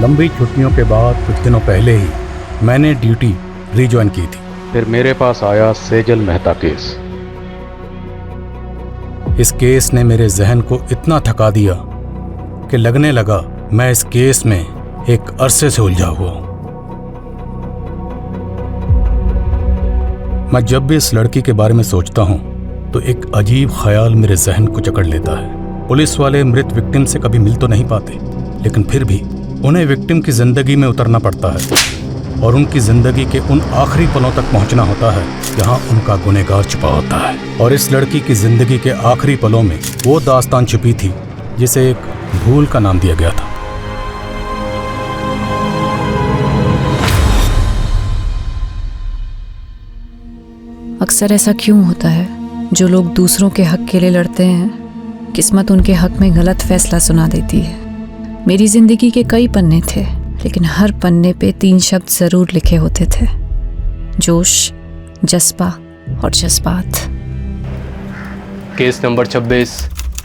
लंबी छुट्टियों के बाद कुछ दिनों पहले ही मैंने ड्यूटी रिज्वाइन की थी। फिर मेरे पास आया सेजल मेहता केस। इस केस ने मेरे जहन को इतना थका दिया कि लगने लगा मैं इस केस में एक अरसे से उलझा हुआ हूं। मैं जब भी इस लड़की के बारे में सोचता हूं तो एक अजीब ख्याल मेरे जहन को जकड़ लेता है। पुलिस वाले मृत विक्टिम से कभी मिल तो नहीं पाते, लेकिन फिर भी उन्हें विक्टिम की जिंदगी में उतरना पड़ता है और उनकी जिंदगी के उन आखिरी पलों तक पहुंचना होता है जहां उनका गुनहगार छुपा होता है। और इस लड़की की जिंदगी के आखिरी पलों में वो दास्तान छुपी थी जिसे एक भूल का नाम दिया गया था। अक्सर ऐसा क्यों होता है, जो लोग दूसरों के हक के लिए लड़ते हैं, किस्मत उनके हक में गलत फैसला सुना देती है। मेरी जिंदगी के कई पन्ने थे, लेकिन हर पन्ने पे 3 शब्द जरूर लिखे होते थे: जोश, जज्बा और जज्बात। Case number 26,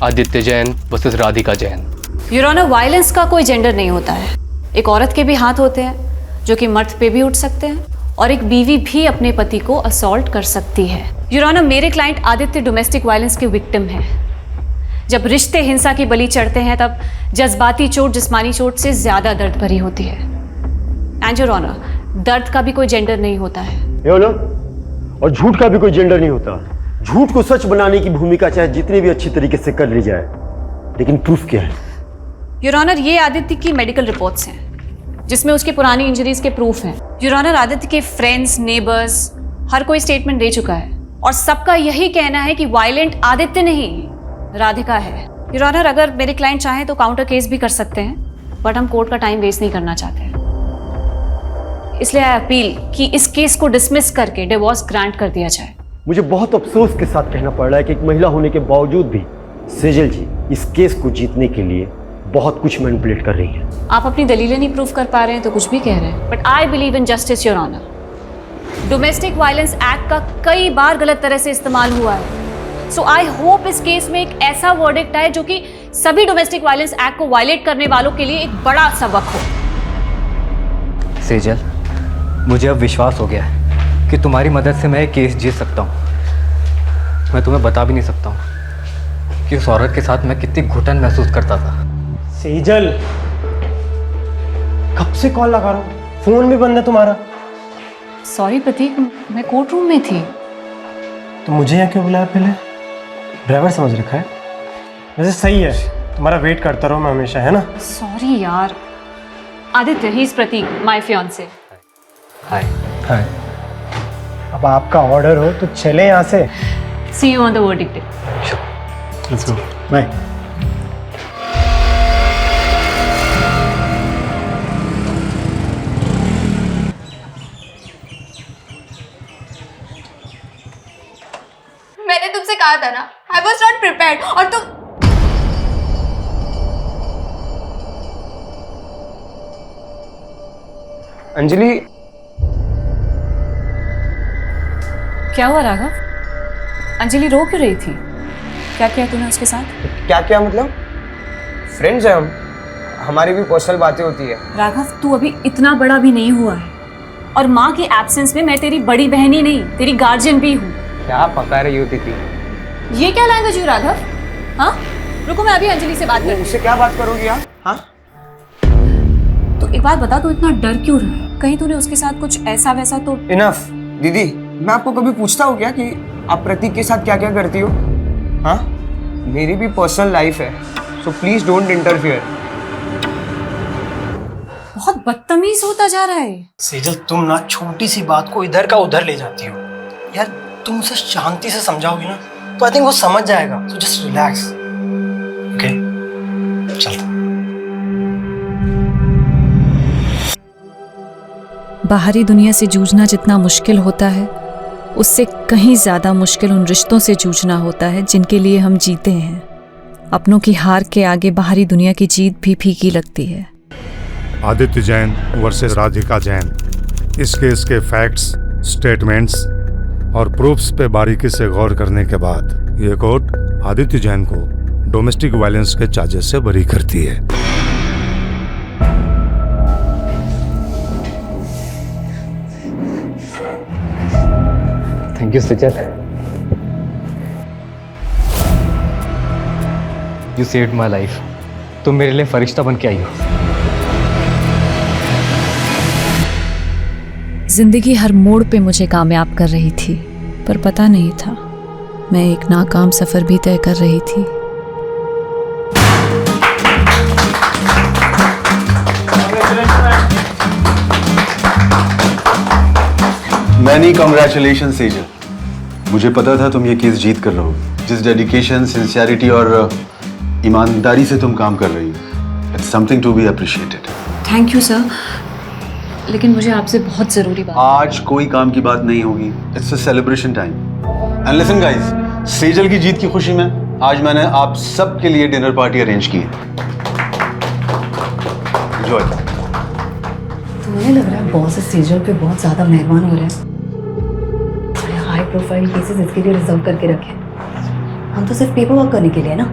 Aditya Jain versus Radhika Jain. Your honour, violence का कोई जेंडर नहीं होता है। एक औरत के भी हाथ होते हैं जो कि मर्द पे भी उठ सकते हैं, और एक बीवी भी अपने पति को असॉल्ट कर सकती है। योर ऑनर, मेरे क्लाइंट आदित्य डोमेस्टिक वायलेंस के विक्टिम हैं। जब रिश्ते हिंसा की बलि चढ़ते हैं तब जज्बाती चोट जिस्मानी चोट से ज्यादा दर्द भरी होती है। एंड योर ऑनर, दर्द का भी कोई जेंडर नहीं होता है। और झूठ का भी कोई जेंडर नहीं होता। झूठ को सच बनाने की भूमिका चाहे जितनी भी अच्छी तरीके से कर ली जाए, लेकिन प्रूफ क्या है? योर ऑनर, ये आदित्य की मेडिकल रिपोर्ट्स हैं जिसमें उसकी पुरानी इंजरीज के प्रूफ हैं। योर ऑनर, आदित्य के फ्रेंड्स, नेबर्स हर कोई स्टेटमेंट दे चुका है और सबका यही कहना है कि वायलेंट आदित्य नहीं, राधिका है। योर ऑनर, अगर मेरे क्लाइंट चाहें तो काउंटर केस भी कर सकते हैं, बट हम कोर्ट का टाइम वेस्ट नहीं करना चाहते, इसलिए आई अपील कि इस केस को डिसमिस करके डिवोर्स ग्रांट कर दिया जाए। मुझे बहुत अफसोस के साथ कहना पड़ रहा है कि एक महिला होने के बावजूद भी सेजल जी इस केस को जीतने के लिए बहुत कुछ मैनिपुलेट कर रही हैं। आप अपनी दलीलें नहीं प्रूव कर पा रहे हैं तो कुछ भी कह रहे हैं, but I believe in justice your honour. Domestic violence act का कई बार गलत तरह से इस्तेमाल हुआ है, सो आई होप इस केस में एक ऐसा वर्डिक्ट आए जो कि सभी डोमेस्टिक वायलेंस एक्ट को वायलेट करने वालों के लिए एक बड़ा सबक हो। सेजल, मुझे अब विश्वास हो गया है कि तुम्हारी मदद से मैं ये केस जीत सकता हूँ। मैं तुम्हें बता भी नहीं सकता हूँ कि उस औरत के साथ मैं कितनी घुटन महसूस करता था। सेजल, कब से कॉल लगा रहा हूँ, फोन भी बंद है तुम्हारा। सॉरी प्रतीक, मैं कोर्ट रूम में थी। तो मुझे यहाँ क्यों बुलाया? पहले ड्राइवर समझ रखा है। वैसे सही है, तुम्हारा वेट करता रहूँ मैं हमेशा, है ना? सॉरी यार। Aditya, he is Prateek, my fiancee. Hi. Hi. अब आपका ऑर्डर हो तो चले यहाँ से। See you on the verdict day. Let's go, bye. मैंने तुमसे कहा था ना, I was not prepared, और तुम अंजलि। क्या हुआ राघव? अंजलि रो क्यों रही थी? क्या किया तूने उसके साथ? क्या क्या मतलब? फ्रेंड्स हैं हम, हमारी भी पर्सनल बातें होती है। राघव, तू अभी इतना बड़ा भी नहीं हुआ है, और माँ की एब्सेंस में मैं तेरी बड़ी बहन ही नहीं, तेरी गार्जियन भी हूँ। क्या पका रही होती थी? ये क्या लैंग्वेज हुई राघव? हाँ, रुको, मैं अभी अंजलि से बात करती हूँ। उससे क्या बात करोगी आप? हाँ, तो एक बात बता, तू इतना डर क्यों रहा है? कहीं तूने उसके साथ कुछ ऐसा वैसा तो? इनफ दीदी, मैं आपको कभी पूछता हूँ क्या कि आप प्रतीक के साथ क्या क्या करती हो? हाँ, मेरी भी पर्सनल लाइफ है, सो प्लीज डोंट इंटरफियर। बहुत बदतमीज होता जा रहा है। सेजल, तुम ना छोटी सी बात को इधर का उधर ले जाती हो यार। तुम उसे शांति से समझाओगी ना तो आई थिंक वो समझ जाएगा। So just relax, okay? चल। बाहरी दुनिया से जूझना जितना मुश्किल होता है, उससे कहीं ज्यादा मुश्किल उन रिश्तों से जूझना होता है जिनके लिए हम जीते हैं। अपनों की हार के आगे बाहरी दुनिया की जीत भी फीकी लगती है। आदित्य जैन वर्सेस राधिका जैन। इस केस के फैक्ट्स, स्टेटमेंट्स और प्रूफ्स पे बारीकी से गौर करने के बाद ये कोर्ट आदित्य जैन को डोमेस्टिक वायलेंस के चार्जेस से बरी करती है। Thank you Sejal. You saved my life. तुम मेरे लिए फरिश्ता बन के आई हो। जिंदगी हर मोड़ पे मुझे कामयाब कर रही थी, पर पता नहीं था मैं एक नाकाम सफर भी तय कर रही थी। Many congratulation Sejal. मुझे पता था तुम ये केस जीत कर रहोगे। जिस डेडिकेशन, सिंसियरिटी और ईमानदारी से तुम काम कर रही हो, it's something to be appreciated. Thank you sir, लेकिन मुझे आपसे बहुत जरूरी बात। आज कोई काम की बात नहीं होगी। It's a celebration time. And listen guys, Sejal की जीत की खुशी में आज मैंने आप सब के लिए डिनर पार्टी अरेंज की है। एंजॉय। तो मुझे लग रहा है बॉस सेजल पे बहुत ज्यादा मेहरबान हो रहे हैं। बड़े हाई प्रोफाइल केसेस इसके लिए रिजर्व करके रखे। हम तो सिर्फ पेपर वर्क करने के लिए ना।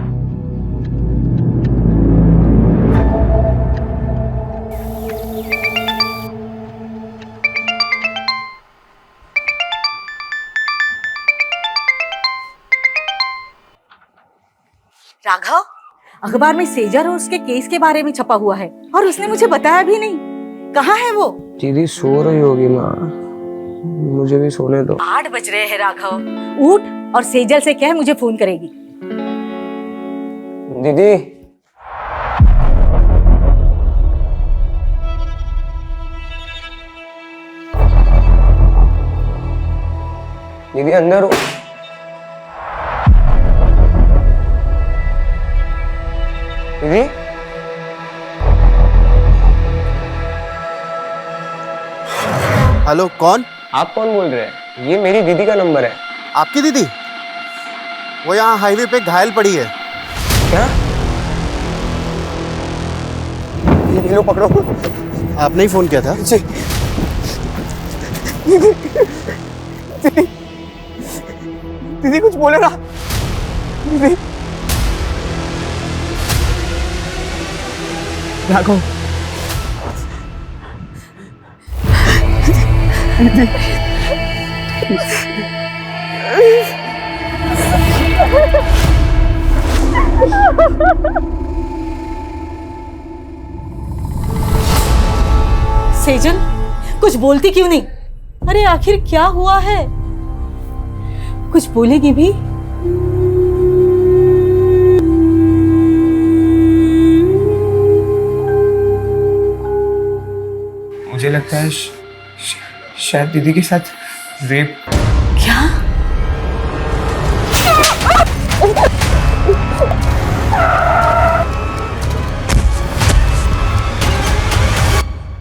राघव, अखबार में सेजल और उसके केस के बारे में छपा हुआ है और उसने मुझे बताया भी नहीं। कहाँ है वो? दीदी सो रही होगी माँ, मुझे भी सोने दो। 8 बज रहे हैं राघव, उठ और सेजल से कह मुझे फोन करेगी। दीदी दीदी अंदर हो। दीदी हेलो, कौन? आप कौन बोल रहे हैं? ये मेरी दीदी का नंबर है। आपकी दीदी? वो यहाँ हाईवे पे घायल पड़ी है। क्या? ये लो पकड़ो। आपने ही फोन किया था? जी। दीदी दीदी कुछ बोले ना। दीदी राघव, सेजल, कुछ बोलती क्यों नहीं? अरे आखिर क्या हुआ है? कुछ बोलेगी भी? मुझे लगता है शायद दीदी के साथ रेप। क्या?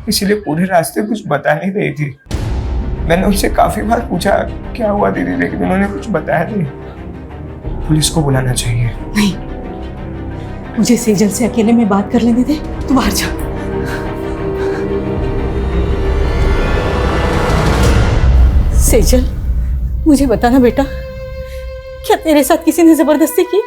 इसीलिए पूरे रास्ते कुछ बता नहीं रही थी। मैंने उनसे काफी बार पूछा क्या हुआ दीदी, लेकिन उन्होंने कुछ बताया नहीं। पुलिस को बुलाना चाहिए। नहीं, मुझे सेजल से अकेले में बात कर लेने दे। तू बाहर जा। सेजल, मुझे बताना बेटा, क्या तेरे साथ किसी ने जबरदस्ती की?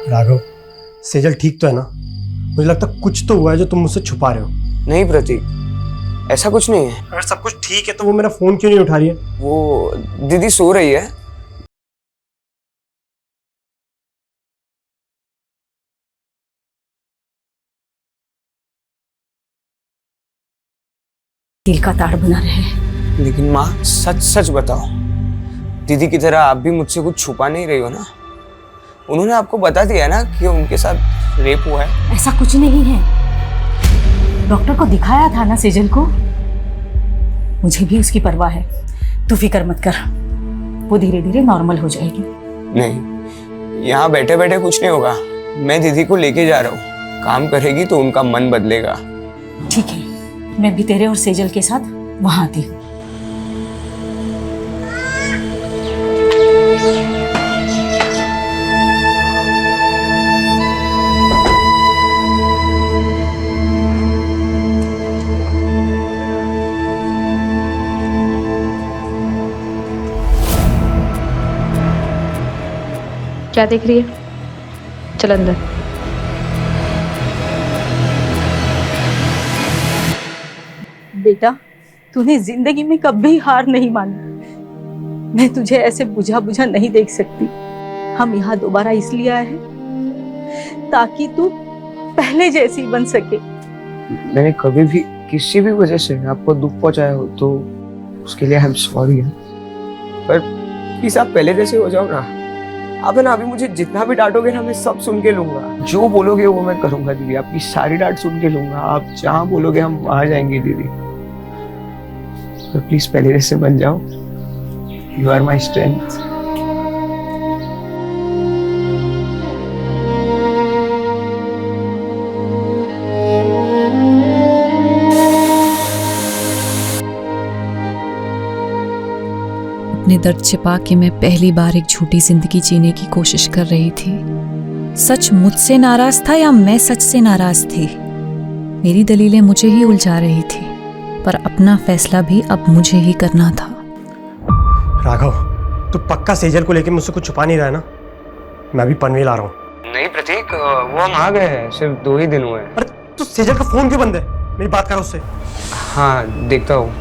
राघव, सेजल ठीक तो है ना? मुझे लगता है कुछ तो हुआ है जो तुम मुझसे छुपा रहे हो। नहीं प्रतीक, ऐसा कुछ नहीं है। अगर सब कुछ ठीक है तो वो मेरा फोन क्यों नहीं उठा रही है? वो दीदी सो रही है। दिल का ताड़ बना रहे हैं। लेकिन माँ सच सच बताओ, दीदी की तरह आप भी मुझसे कुछ छुपा नहीं रही हो ना? उन्होंने आपको बता दिया ना कि उनके साथ रेप हुआ है। ऐसा कुछ नहीं है, डॉक्टर को दिखाया था ना सेजल को। मुझे भी उसकी परवाह है, तू फिक्र मत कर, वो धीरे धीरे नॉर्मल हो जाएगी। नहीं, यहाँ बैठे बैठे कुछ नहीं होगा। मैं दीदी को लेके जा रहा हूँ, काम करेगी तो उनका मन बदलेगा। ठीक है, मैं भी तेरे और सेजल के साथ वहां आती हूँ। क्या देख रही है? चल अंदर। बेटा, तूने जिंदगी में कभी हार नहीं मानी। मैं तुझे ऐसे बुझा बुझा नहीं देख सकती। हम यहाँ दोबारा इसलिए आए हैं ताकि तू पहले जैसी बन सके। मैंने कभी भी किसी भी वजह से आपको दुख पहुंचाया हो तो उसके लिए आई एम सॉरी। पर प्लीज आप पहले जैसे हो जाओ ना। आप है ना, अभी मुझे जितना भी डांटोगे ना मैं सब सुन के लूंगा। जो बोलोगे वो मैं करूंगा दीदी। आपकी सारी डांट सुन के लूंगा। आप जहाँ बोलोगे हम वहां जाएंगे दीदी। तो प्लीज पहले जैसे बन जाओ। You are my strength. अपने दर्द छिपा के मैं पहली बार एक झूठी जिंदगी जीने की कोशिश कर रही थी। सच मुझसे नाराज था या मैं सच से नाराज थी? मेरी दलीलें मुझे ही उलझा रही थी, पर अपना फैसला भी अब मुझे ही करना था। राघव, तू पक्का सेजल को लेके मुझसे कुछ छुपा नहीं रहा है ना? मैं भी पनवेल आ रहा हूँ। नहीं प्रतीक, वो हम आ गए हैं। सिर्फ 2 ही दिन हुए हैं। अरे तू सेजल का फोन क्यों बंद है? मेरी बात कर उससे। हाँ देखता हूँ।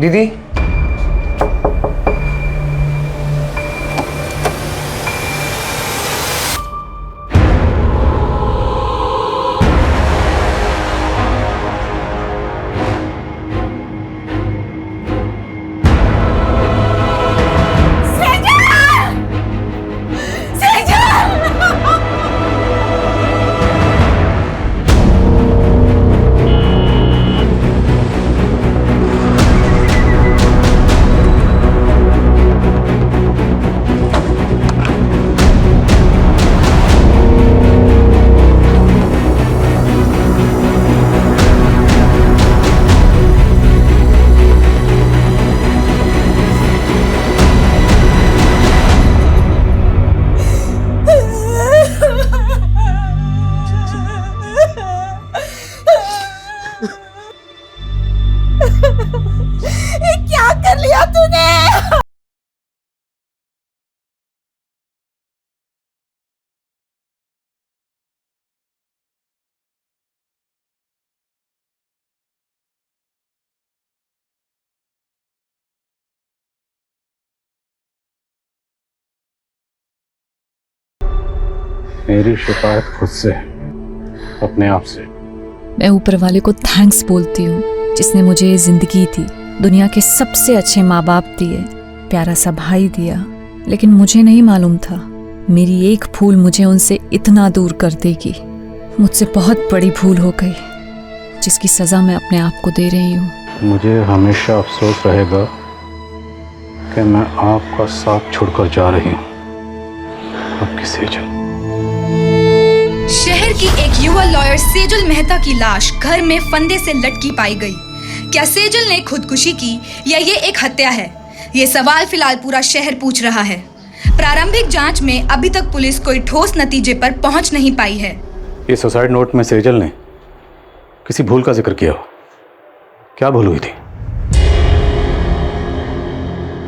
दीदी, क्या कर लिया तूने? मेरी शिकायत खुद से, अपने आप से। मैं ऊपर वाले को थैंक्स बोलती हूँ जिसने मुझे ये जिंदगी दी, दुनिया के सबसे अच्छे माँ बाप दिए, प्यारा सा भाई दिया। लेकिन मुझे नहीं मालूम था मेरी एक भूल मुझे उनसे इतना दूर कर देगी। मुझसे बहुत बड़ी भूल हो गई जिसकी सज़ा मैं अपने आप को दे रही हूँ। मुझे हमेशा अफसोस रहेगा कि मैं आपका साथ छोड़कर जा रही हूँ। आपकी सेजल। शहर की एक युवा लॉयर सेजल मेहता की लाश घर में फंदे से लटकी पाई गई। क्या सेजल ने खुदकुशी की या ये एक हत्या है? ये सवाल फिलहाल पूरा शहर पूछ रहा है। प्रारंभिक जांच में अभी तक पुलिस कोई ठोस नतीजे पर पहुंच नहीं पाई है। ये सुसाइड नोट में सेजल ने किसी भूल का जिक्र किया हो। क्या भूल हुई थी?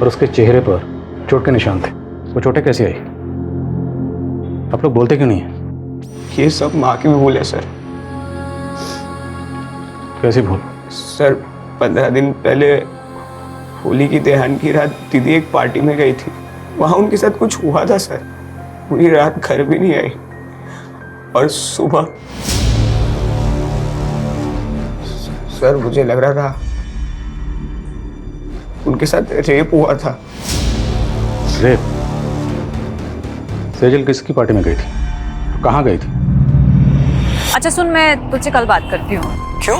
और उसके चेहरे पर चोट के निशान थे। वो चोटें कैसी आई? आप लोग बोलते क्यों नहीं है? ये सब माँ की भी भूल है सर। कैसी भूल? सर 15 दिन पहले होली की त्योहार की रात दीदी एक पार्टी में गई थी। वहाँ उनके साथ कुछ हुआ था सर। पूरी रात घर भी नहीं आई और सुबह सर मुझे लग रहा था उनके साथ रेप हुआ था। रेप? सेजल किसकी पार्टी में गई थी? कहाँ गई थी? अच्छा सुन, मैं तुझसे कल बात करती हूँ। क्यों?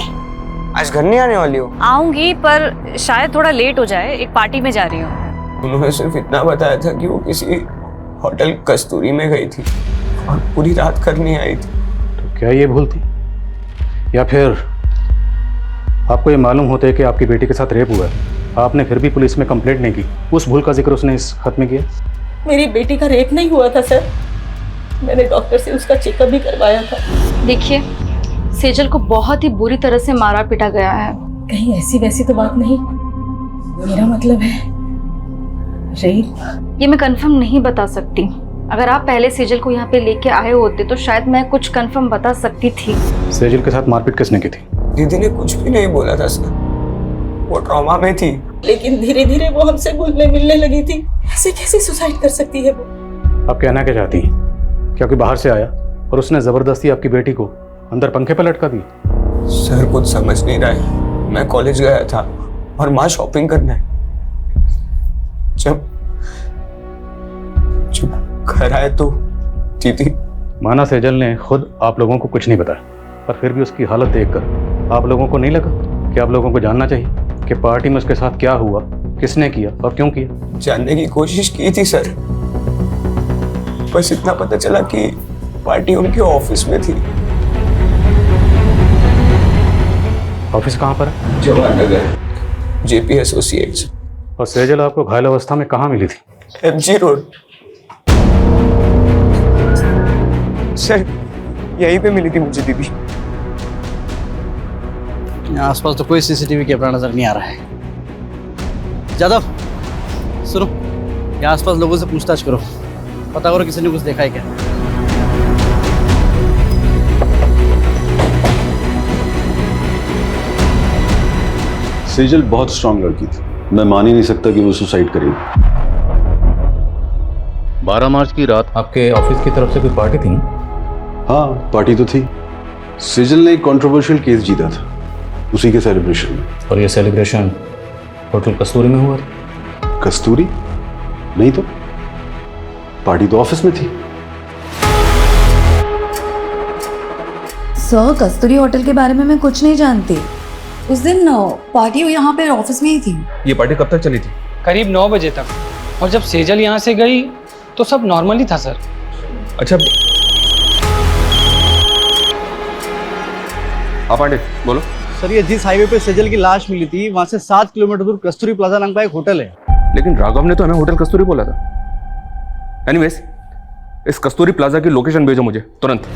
आज घर नहीं आने वाली हो? आऊंगी पर शायद थोड़ा लेट हो जाए, एक पार्टी में जा रही हूँ। उन्होंने सिर्फ इतना बताया था कि वो किसी होटल कस्तूरी में गई थी और पूरी रात घर नहीं आई थी। तो क्या ये भूल थी? या फिर आपको ये मालूम होता है कि आपकी बेटी के साथ रेप हुआ है, आपने फिर भी पुलिस में कंप्लेंट नहीं की? उस भूल का जिक्र उसने इस खत में किया। मेरी बेटी का रेप नहीं हुआ था सर। मैंने डॉक्टर से उसका चेकअप भी करवाया था। देखिए, सेजल को बहुत ही बुरी तरह से मारा पीटा गया है। कहीं ऐसी वैसी तो बात नहीं? मेरा मतलब है ये मैं कंफर्म नहीं बता सकती। अगर आप पहले सेजल को यहाँ पे लेके आए होते तो शायद मैं कुछ कंफर्म बता सकती थी। सेजल के साथ मारपीट किसने की थी? दीदी ने कुछ भी नहीं बोला था सर, वो ट्रॉमा में थी। लेकिन धीरे धीरे वो हमसे घुलने मिलने लगी थी। ऐसे कैसे सुसाइड कर सकती है वो? आप कहना क्या चाहती हैं? क्या कोई बाहर से आया और उसने जबरदस्ती आपकी बेटी को अंदर पंखे पर लटका दिया? सर कुछ समझ नहीं रहा है। मैं कॉलेज गया था और माँ शॉपिंग करने। जब घर आए तो दीदी। माना सेजल ने खुद आप लोगों को कुछ नहीं बताया, पर फिर भी उसकी हालत देखकर आप लोगों को नहीं लगा कि आप लोगों को जानना चाहिए कि पार्टी में उसके साथ क्या हुआ, किसने किया और क्यों किया? जानने की कोशिश की थी सर, बस इतना पता चला कि पार्टी उनके ऑफिस में थी। ऑफिस कहाँ पर है? Jawahar Nagar, JP associates. और सेजल आपको घायल अवस्था में कहाँ मिली थी? MG road. सर यहीं पे मिली थी मुझे दीदी। आसपास तो कोई सीसीटीवी कैमरा नजर नहीं आ रहा है। जादव सुनो, यहाँ आसपास लोगों से पूछताछ करो, पता करो किसी ने कुछ देखा है क्या। सेजल बहुत स्ट्रांग लड़की थी, मैं मान ही नहीं सकता कि वो सुसाइड करेगी। 12 मार्च की रात आपके ऑफिस की तरफ से कोई पार्टी थी? हाँ, पार्टी तो थी। सेजल ने एक कंट्रोवर्शियल केस जीता था, उसी के सेलिब्रेशन में। और ये सेलिब्रेशन होटल कस्तूरी में हुआ था? कस्तूरी? नहीं तो, पार्टी तो ऑफिस में थी। सर कस्तूरी होटल के बारे में मैं कुछ नहीं जानती। उस दिन पार्टी यहाँ पे ऑफिस में ही थी। ये पार्टी कब तक चली थी? करीब 9 बजे तक, और जब सेजल यहाँ से गई तो सब नॉर्मल ही था सर। अच्छा हाँ पांडे बोलो। सर ये जिस हाईवे पे सेजल की लाश मिली थी वहाँ से 7 किलोमीटर दूर कस्तूरी प्लाजा नाम का एक होटल है। लेकिन राघव ने तो हमें होटल कस्तूरी बोला था। एनीवेज, इस कस्तूरी प्लाजा की लोकेशन भेजो मुझे तुरंत।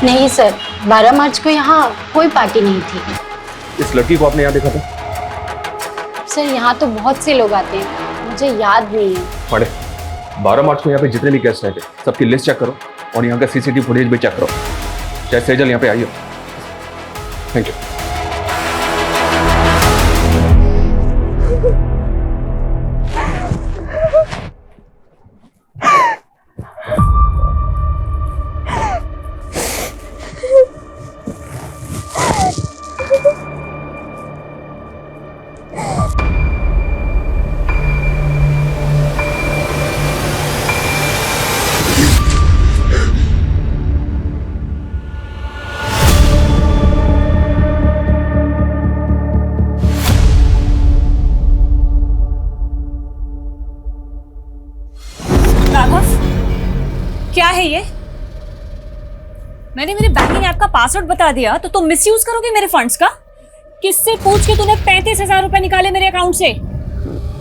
नहीं सर, 12 मार्च को यहाँ कोई पार्टी नहीं थी। इस लड़की को आपने यहाँ देखा था? सर यहाँ तो बहुत से लोग आते हैं, मुझे याद नहीं है। पांडे, 12 मार्च को यहाँ पे जितने भी गेस्ट आए थे सबकी लिस्ट चेक करो और यहाँ का सीसीटीवी फुटेज भी चेक करो। चाहे सेजल यहाँ पे आई हो। Thank you. क्या है ये? मैंने मेरे बैंकिंग ऐप का पासवर्ड बता दिया तो तुम मिसयूज करोगे मेरे फंड्स का? किससे पूछ के तूने 35,000 रुपए निकाले मेरे अकाउंट से?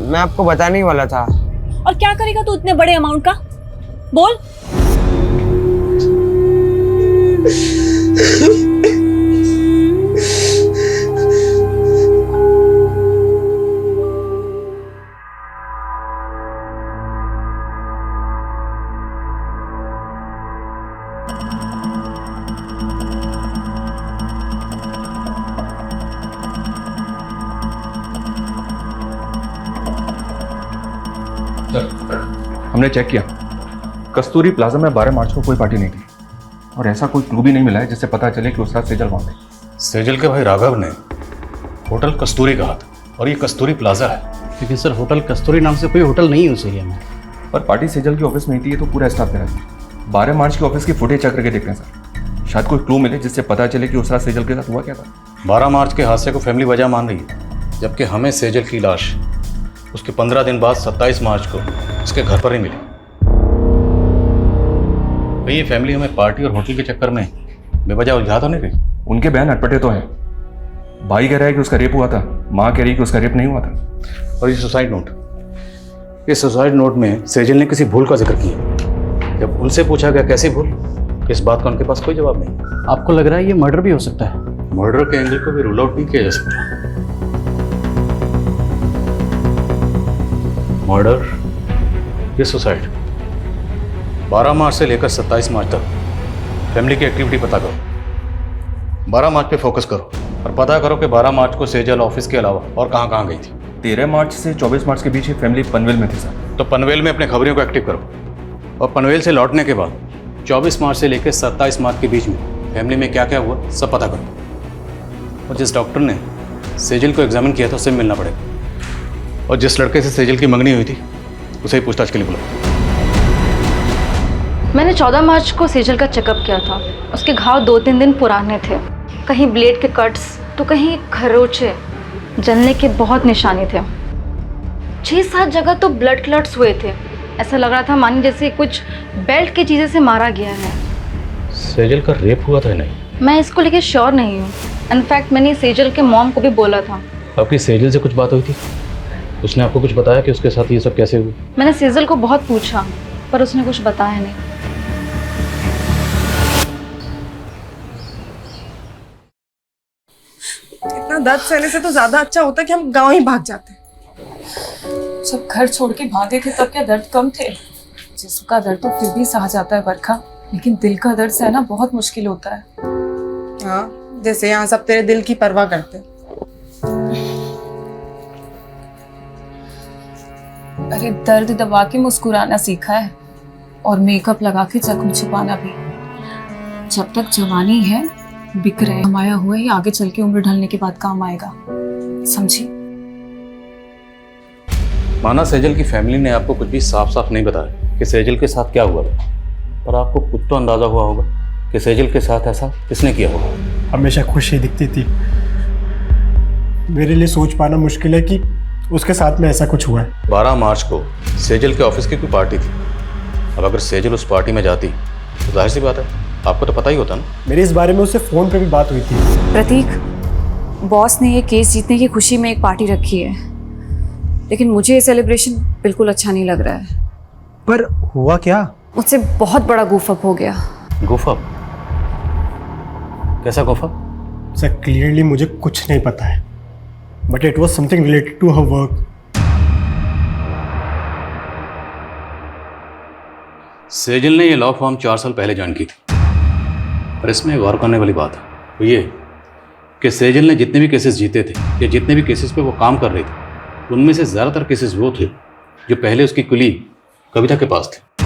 मैं आपको बताने ही वाला था। और क्या करेगा तू इतने बड़े अमाउंट का? बोल। हमने चेक किया, कस्तूरी प्लाजा में 12 मार्च को कोई पार्टी नहीं थी और ऐसा कोई क्लू भी नहीं मिला है जिससे पता चले कि उस रात सेजल वहां थी। सेजल के भाई राघव ने होटल कस्तूरी कहा था और ये कस्तूरी प्लाजा है। लेकिन सर होटल कस्तूरी नाम से कोई होटल नहीं है उस एरिया में। पर पार्टी सेजल की ऑफिस में ही थी, ये तो पूरा स्टाफ कह रहा था। 12 मार्च की ऑफिस की फुटेज चेक करके देखते हैं सर, शायद कोई क्लू मिले जिससे पता चले कि उस रात सेजल के साथ हुआ क्या था। 12 मार्च के हादसे को फैमिली वजह मान रही है, जबकि हमें सेजल की लाश उसके 15 दिन बाद 27 मार्च को उसके घर पर ही मिली। भाई ये फैमिली हमें पार्टी और होटल के चक्कर में बेवजह उलझा तो नहीं रही? उनके बयान अटपटे तो हैं। भाई कह रहा है कि उसका रेप हुआ था, माँ कह रही है कि उसका रेप नहीं हुआ था। और ये सुसाइड नोट, इस सुसाइड नोट में सेजल ने किसी भूल का जिक्र किया। जब उनसे पूछा गया कैसी भूल, इस बात का उनके पास कोई जवाब नहीं। आपको लग रहा है ये मर्डर भी हो सकता है? मर्डर के एंगल को भी रूल आउट नहीं किया जा सकता। मर्डर या सुसाइड। 12 मार्च से लेकर 27 मार्च तक फैमिली की एक्टिविटी पता करो। 12 मार्च पे फोकस करो और पता करो कि 12 मार्च को सेजल ऑफिस के अलावा और कहाँ कहाँ गई थी। 13 मार्च से 24 मार्च के बीच ये फैमिली पनवेल में थी सर। तो पनवेल में अपने खबरियों को एक्टिव करो और पनवेल से लौटने के बाद 24 मार्च से लेकर 27 मार्च के बीच में फैमिली में क्या क्या हुआ सब पता करो। और जिस डॉक्टर ने सेजल को एग्जामिन किया था उससे मिलना पड़ेगा और जिस लड़के से सेजल की मंगनी हुई थी उसे ही पूछताछ के लिए बुलाओ। मैंने 14 मार्च को सेजल का चेकअप किया था। उसके घाव 2-3 दिन पुराने थे, कहीं ब्लेड के कट्स तो कहीं खरोचे, जलने के बहुत निशाने थे। 6-7 जगह तो ब्लड क्लॉट्स हुए थे। ऐसा लग रहा था मानी जैसे कुछ बेल्ट की चीज़ें से मारा गया है। सेजल का रेप हुआ था नहीं? मैं इसको लेके श्योर नहीं हूँ। इनफैक्ट मैंने सेजल के मॉम को भी बोला था। आपकी सेजल से कुछ बात हुई थी? उसने आपको कुछ बताया कि उसके साथ ये सब कैसे हुआ? मैंने सेजल को बहुत पूछा पर उसने कुछ बताया नहीं। इतना दर्द सहने से तो ज्यादा अच्छा होता कि हम गांव ही भाग जाते। जब घर छोड़ के भागे थे तब क्या दर्द कम थे? जिस्म का दर्द तो फिर भी सहा जाता है बरखा, लेकिन दिल का दर्द सहना बहुत मुश्किल होता है। हाँ, जैसे यहाँ सब तेरे दिल की परवाह करते। अरे दर्द दबा के मुस्कुराना सीखा है और मेकअप लगा के जख्म छुपाना भी। जब तक जवानी है बिक रहे कमाया हुआ ही आगे चल के उम्र ढलने के बाद काम आएगा, समझी? माना सेजल की फैमिली ने आपको कुछ भी साफ साफ नहीं बताया कि सेजल के साथ क्या हुआ था, पर आपको कुछ तो अंदाजा हुआ होगा कि सेजल के साथ ऐसा किसने किया होगा। हमेशा खुश ही दिखती थी। मेरे लिए सोच पाना मुश्किल है कि उसके साथ में ऐसा कुछ हुआ है। 12 मार्च को सेजल के ऑफिस की कोई पार्टी थी। अब अगर सेजल उस पार्टी में जाती तो जाहिर सी बात है आपको तो पता ही होता ना। मेरी इस बारे में उससे फ़ोन पे भी बात हुई थी। प्रतीक, बॉस ने ये केस जीतने की खुशी में एक पार्टी रखी है, लेकिन मुझे ये सेलिब्रेशन बिल्कुल अच्छा नहीं लग रहा है। पर हुआ क्या? मुझसे बहुत बड़ा गूफअप हो गया। गूफअप? कैसा गूफअप? सर क्लियरली मुझे कुछ नहीं पता है, but it was something related to her work. Sejal ने ये लॉ फॉर्म 4 साल पहले ज्वाइन की थी, पर इसमें गौर करने वाली बात है वो ये कि सेजल ने जितने भी केसेस जीते थे या जितने भी केसेस पे वो काम कर रही थी, उनमें से ज़्यादातर केसेस वो थे जो पहले उसकी कुलीग कविता के पास थे।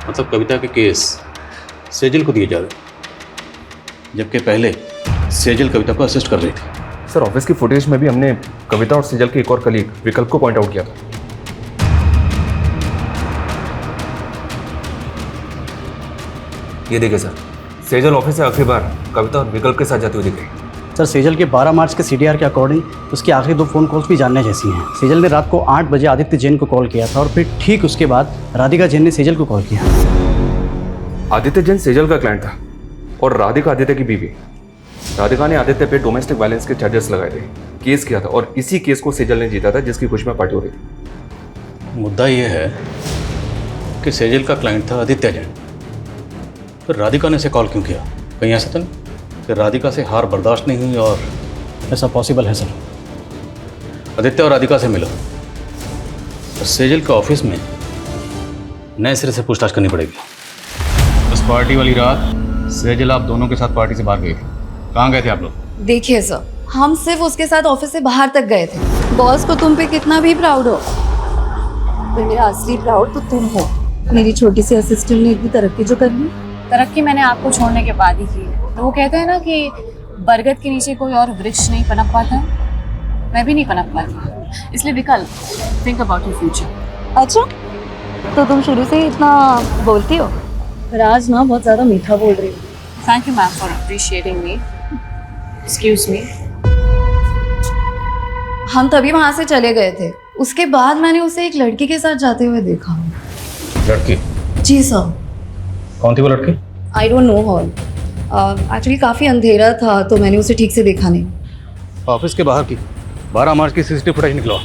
मतलब कविता के केस सेजल को दिए जा रहे, जबकि पहले सेजल कविता को असिस्ट कर रही थी। सर ऑफिस की फुटेज में भी हमने कविता और सेजल के एक और कलीग विकल्प को पॉइंट आउट किया था। ये देखिए सर, सेजल ऑफिस से आखिरी बार कविता और विकल्प के साथ जाती हुई दिख रही। सर सेजल के 12 मार्च के CDR के अकॉर्डिंग उसकी आखिरी 2 फ़ोन कॉल्स भी जानने जैसी हैं। सेजल ने रात को 8 बजे आदित्य जैन को कॉल किया था और फिर ठीक उसके बाद राधिका जैन ने सेजल को कॉल किया। आदित्य जैन सेजल का क्लाइंट था और राधिका आदित्य की बीवी। राधिका ने आदित्य पे डोमेस्टिक वायलेंस के चार्जेस लगाए थे, केस किया था और इसी केस को सेजल ने जीता था जिसकी खुशी में पार्टी हो रही थी। मुद्दा ये है कि सेजल का क्लाइंट था आदित्य जैन, फिर राधिका ने इसे कॉल क्यों किया? कहीं ऐसा तो नहीं कि राधिका से हार बर्दाश्त नहीं हुई? और ऐसा पॉसिबल है सर। आदित्य और राधिका से मिलो और सेजल के ऑफिस में नए सिरे से पूछताछ करनी पड़ेगी। उस पार्टी वाली रात सेजल आप दोनों के साथ पार्टी से बाहर गए थे, कहाँ गए थे आप लोग? देखिए सर, हम सिर्फ उसके साथ ऑफिस से बाहर तक गए थे। बॉस को तुम पे कितना भी प्राउड हो, पर मेरा असली प्राउड तो तुम हो। मेरी छोटी सी असिस्टेंट ने इतनी तरक्की जो करनी। तरक्की मैंने आपको छोड़ने के बाद ही की है। तो वो कहते हैं ना कि बरगद के नीचे कोई और वृक्ष नहीं पनप पाता, मैं भी नहीं पनप पाती। इसलिए विकल्प, थिंक अबाउट योर फ्यूचर। अच्छा, तो तुम शुरू से ही इतना बोलती हो? पर आज ना बहुत ज़्यादा मीठा बोल रही हो। Thank you ma'am for appreciating me. Excuse me. हम तभी वहाँ से चले गए थे। उसके बाद मैंने उसे एक लड़की के साथ जाते हुए देखा। लड़की? जी सर। कौन थी वो लड़की? I don't know her. Actually काफ़ी अंधेरा था तो मैंने उसे ठीक से देखा नहीं। ऑफिस के बाहर की 12 मार्च की CCTV फुटेज निकलवा।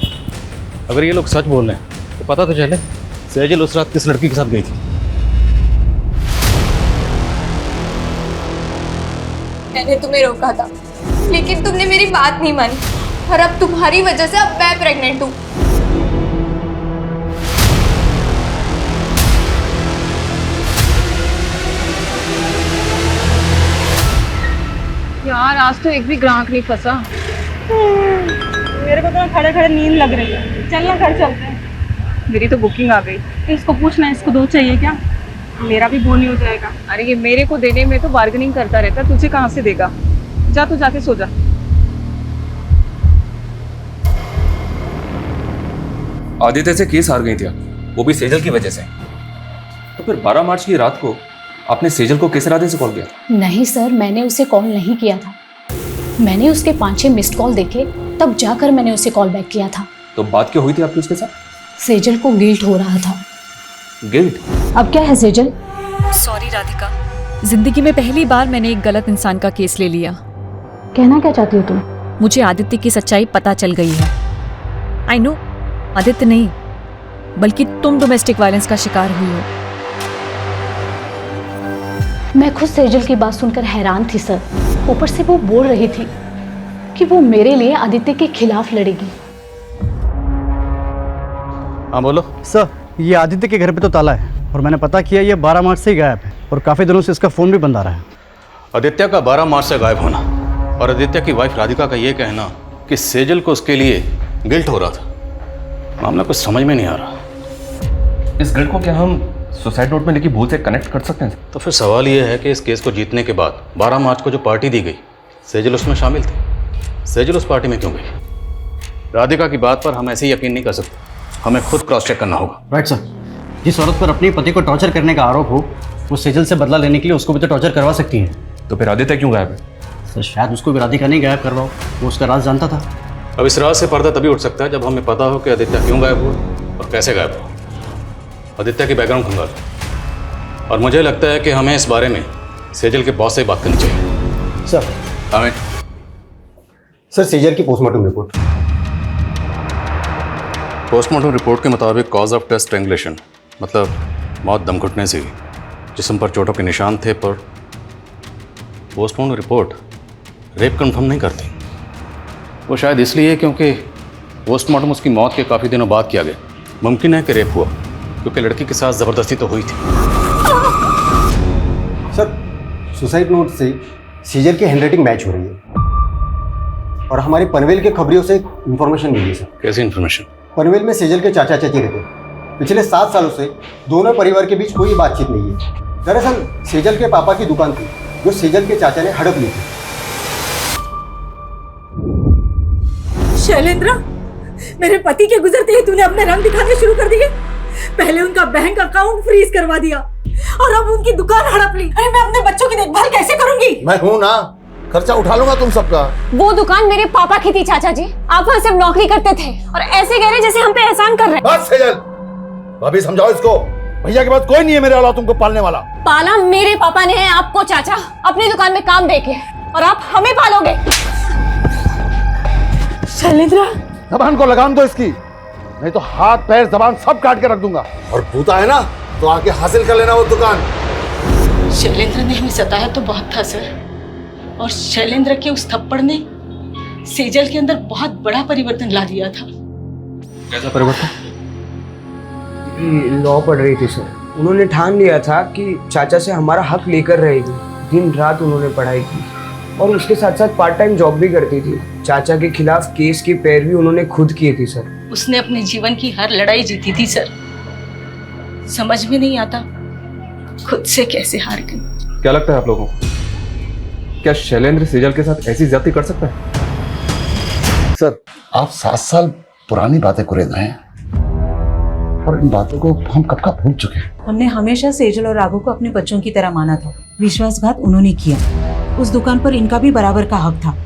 अगर ये लोग सच बोल रहे हैं तो पता तो चले सेजल उस रात किस लड़की के साथ गई थी। मैंने तुम्हें रोका था, लेकिन तुमने मेरी बात नहीं मानी और अब तुम्हारी वजह से अब मैं प्रेग्नेंट हूँ। यार आज तो एक भी ग्राहक नहीं फंसा। मेरे को तो खड़े खड़े नींद लग रही है, चलना घर चलते हैं। मेरी तो बुकिंग आ गई। इसको पूछना, इसको 2 चाहिए क्या? मेरा भी बोनी हो जाएगा। अरे ये मेरे को देने में तो बार्गेनिंग करता रहता, तुझे कहाँ से देगा? जा तू जाके सो जा। आदित्य से केस हार गई थी, वो भी सेजल की वजह से। तो फिर 12 मार्च की रात को आपने सेजल को किस इरादे से कॉल किया? नहीं सर, मैंने उसे कॉल नहीं किया था। मैंने उसके 5-6 मिस्ड कॉल देखे, तब जाकर मैंने उसे कॉल बैक किया था। तो बात क्या हुई थी आपकी उसके साथ? सेजल को गिल्ट हो रहा था। गिल्ट? अब क्या है सेजल? सॉरी राधिका, जिंदगी में पहली बार मैंने एक गलत इंसान का केस ले लिया। कहना क्या चाहती हो तुम? मुझे आदित्य की सच्चाई पता चल गई है। आई नो, आदित्य नहीं बल्कि तुम डोमेस्टिक वायलेंस का शिकार हुई हो। मैं खुद सेजल की बात सुनकर हैरान थी सर। ऊपर से वो बोल रही थी कि वो मेरे लिए आदित्य के खिलाफ लड़ेगी। हाँ बोलो सर। ये आदित्य के घर पे तो ताला है और मैंने पता किया ये 12 मार्च से ही गायब है और काफ़ी दिनों से इसका फ़ोन भी बंद आ रहा है। आदित्य का 12 मार्च से गायब होना और आदित्य की वाइफ राधिका का ये कहना कि सेजल को उसके लिए गिल्ट हो रहा था, मामला कुछ समझ में नहीं आ रहा। इस गिल्ट को क्या हम सुसाइड नोट में लिखी भूल से कनेक्ट कर सकते हैं? तो फिर सवाल ये है कि इस केस को जीतने के बाद 12 मार्च को जो पार्टी दी गई, सेजल उसमें शामिल थी। सेजल उस पार्टी में क्यों गई? राधिका की बात पर हम ऐसे ही यकीन नहीं कर सकते, हमें खुद क्रॉस चेक करना होगा। Right sir. जिस औरत पर अपने पति को टॉर्चर करने का आरोप हो, वो सेजल से बदला लेने के लिए उसको भी तो टॉर्चर करवा सकती है। तो फिर आदित्य क्यों गायब है? सर शायद उसको भी राधिका नहीं गायब करवाओ, वो उसका राज जानता था। अब इस राज से पर्दा तभी उठ सकता है जब हमें पता हो कि आदित्य क्यों गायब हुआ और कैसे गायब हुआ। आदित्य की बैकग्राउंड खंगालो और मुझे लगता है कि हमें इस बारे में सेजल के बॉस से बात करनी चाहिए। सर हमें सर सेजल की पोस्टमार्टम रिपोर्ट। पोस्टमार्टम रिपोर्ट के मुताबिक कॉज ऑफ डेथ स्ट्रैंगुलेशन, मतलब मौत दम घुटने से। जिस्म पर चोटों के निशान थे, पर पोस्टमार्टम रिपोर्ट रेप कंफर्म नहीं करती। वो शायद इसलिए क्योंकि पोस्टमार्टम उसकी मौत के काफ़ी दिनों बाद किया गया। मुमकिन है कि रेप हुआ क्योंकि लड़की के साथ ज़बरदस्ती तो हुई थी। सर सुसाइड नोट से सेजल की हैंडराइटिंग मैच हो रही है और हमारी पनवेल के खबरियों से इंफॉर्मेशन मिली है सर। कैसी इंफॉर्मेशन? पनवेल में सेजल के चाचा चाची रहते हैं। पिछले 7 सालों से दोनों परिवार के बीच कोई बातचीत नहीं है। दरअसल सेजल के पापा की दुकान थी जो सेजल के चाचा ने हड़प ली थी। शैलेंद्र, मेरे पति के गुजरते ही तूने अपने रंग दिखाने शुरू कर दिए। पहले उनका बैंक अकाउंट फ्रीज करवा दिया और अब उनकी दुकान हड़प ली। अरे मैं अपने बच्चों की देखभाल कैसे करूंगी? मैं हूं ना, खर्चा उठा लूंगा तुम सबका। वो दुकान मेरे पापा की थी चाचा जी, आप वहाँ सिर्फ नौकरी करते थे और ऐसे कह रहे जैसे हम पे एहसान कर रहे हैं। बस सेजल, भाभी समझाओ इसको। भैया के बाद कोई नहीं है मेरे अलावा तुमको पालने वाला। पाला मेरे पापा ने है आपको चाचा, अपनी दुकान में काम देके, और आप हमें पालोगे। शैलेंद्र, जबान को लगाम दो इसकी, नहीं तो हाथ पैर जबान सब काट के रख दूंगा। और भूता है ना तो आके हासिल कर लेना वो दुकान। शैलेंद्र ने हमें सताया तो बहुत था सर, और शैलेंद्र के उस थप्पड़ ने सेजल के अंदर बहुत बड़ा परिवर्तन ला दिया था। कैसा परिवर्तन? लॉ पढ़ रही थी सर। उन्होंने ठान लिया था कि चाचा से हमारा हक लेकर रहेगी। दिन रात उन्होंने पढ़ाई की और उसके साथ साथ पार्ट टाइम जॉब भी करती थी। चाचा के खिलाफ केस की पैरवी उन्होंने खुद की थी सर। उसने अपने जीवन की हर लड़ाई जीती थी सर। समझ में नहीं आता खुद से कैसे हार गई। क्या लगता है आप लोगों को, क्या शैलेंद्र सेजल के साथ ऐसी ज्यादती कर सकता है? सर आप 7 साल पुरानी बातें कुरेद रहे हैं और इन बातों को हम कब का भूल चुके हैं। हमने हमेशा सेजल और राघव को अपने बच्चों की तरह माना था। विश्वासघात उन्होंने किया। उस दुकान पर इनका भी बराबर का हक था,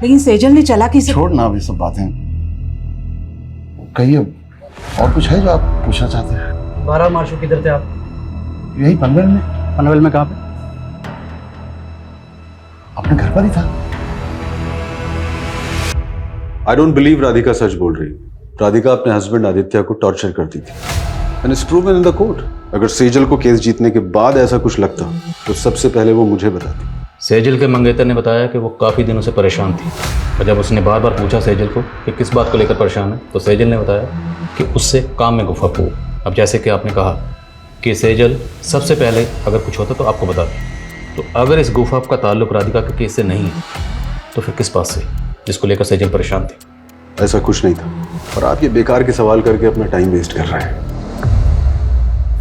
लेकिन सेजल ने चालाकी से। छोड़ना अभी सब बातें, कहिए और कुछ है जो आप पूछना चाहते हैं? 12 मार्च को किधर थे आप? यही पनवेल में। पनवेल में कहाँ पे? अपने घर पर ही था। आई डोंट बिलीव राधिका सच बोल रही। राधिका अपने हस्बैंड आदित्य को टॉर्चर करती थी and it's proven in the court. अगर सेजल को केस जीतने के बाद ऐसा कुछ लगता तो सबसे पहले वो मुझे बताती। सेजल के मंगेतर ने बताया कि वो काफ़ी दिनों से परेशान थी और जब उसने बार बार पूछा सेजल को कि किस बात को लेकर परेशान है तो सेजल ने बताया कि उससे काम में गुफ्तगू। अब जैसे कि आपने कहा कि सेजल सबसे पहले अगर कुछ होता तो आपको बता दें, तो अगर इस गुफाब का ताल्लुक राधिका के केस से नहीं है तो फिर किस बात से जिसको लेकर सेजल परेशान थी? ऐसा कुछ नहीं था और आप ये बेकार के सवाल करके अपना टाइम वेस्ट कर रहे हैं।